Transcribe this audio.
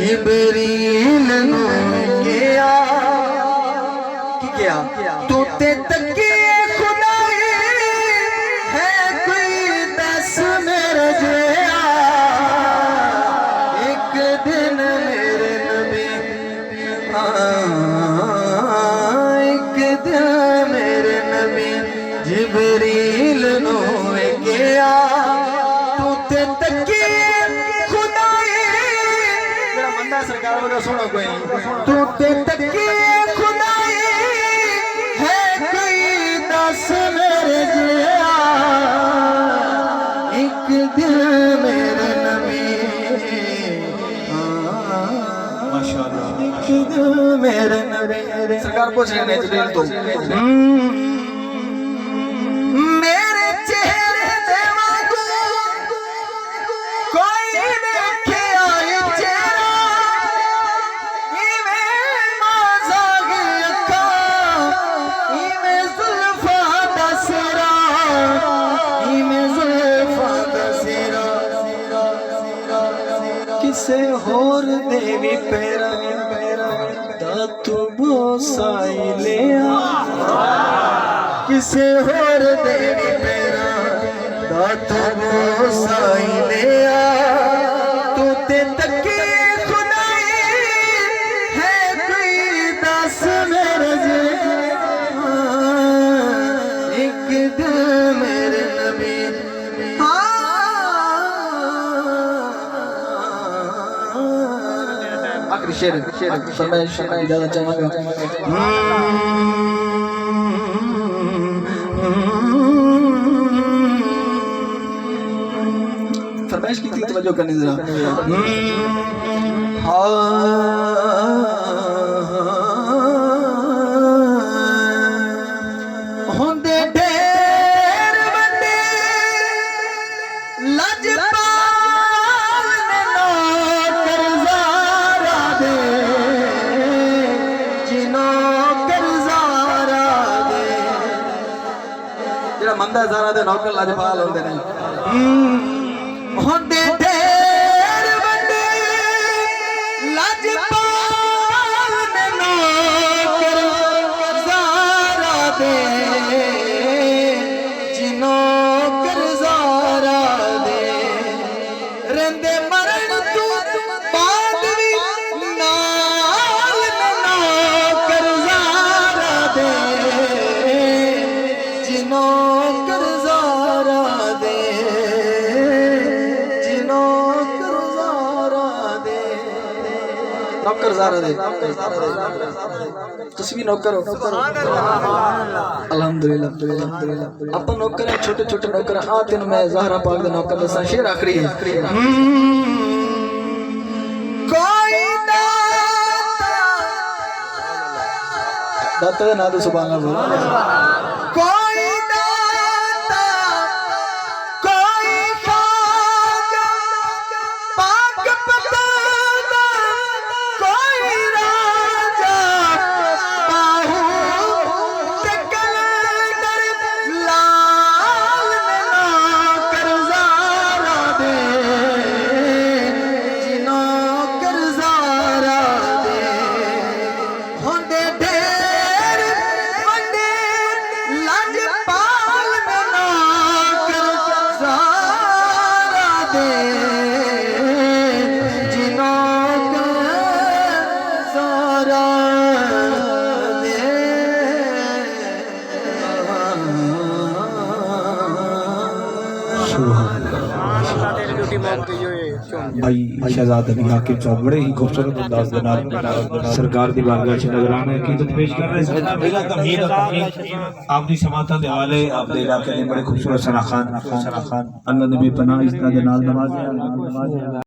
जिबरील नू क्या तू ते तकिए खुदाई है कोई दस मेरे जिया। एक दिन मेरे नबी एक दिन मेरे नबी जिबरील नू क्या तू ते तकिए खुदाई मंदा सरकार वाला सुनो कोई तू ते तकिए खुदाई है कोई दस मेरे जिया। एक दिन मेरे नबी माशाअल्लाह एक दिन मेरे नबी सरकार पूछ रहे हैं जिब्रील तो मेरे चेहरे दे वांगू कोई देखे आई चेहरा इवे माज़ाग अक्का इवे जुल्फा दसरा इवे जुल्फा दसरा किसे होर देवी पैरा दा तू बोसाई लिया। किसे होर देवी पैरा दा तू बोसाई लिया। तू ते तकी खुदाई है कोई दस मेरे जिया। एक दिन मेरे नबी आखिरी शेर फरमाइश ज्यादा चाहूंगा फरमाइश की तवज्जो करनी जरा। होंदे ढेर बंदे लजपाल ने नौकर ज़ारा दे जिनौकर ज़ारा दे जेड़ा मंदा ज़ारा दे नौकर लजपाल होंदे ने होंदे ढेर बंदे लजपाल ने नौकर ज़ारा दे जिनौकर ज़ारा दे रंदे मरण तू बाद भी नाल ने नौकर ज़ारा दे जिनौकर ज़ारा दे नौकर ज़ारा दे तुसी भी नौकर हो अल्हम्दुलिल्लाह अपन नौकर है छोटे छोटे नौकर आ तेन मैं ज़हरा पाक दे नौकर दसा शेर आखरी है कोई दाता दे नाम सुभान अल्लाह कोई दाता कोई खाजा पाक पता भाई शहजाद अली हाकिम साहब बड़े ही खूबसूरत अंदाज के नाल सरकार दी बारगाह च नजराना अकीदत पेश कर रहे हैं। पहला तमहीद आपकी समाता दे हवाले आपके इलाके दे बड़े खूबसूरत सना खान अल्लाह नबी पनाह इस दे नाल नवाज़े।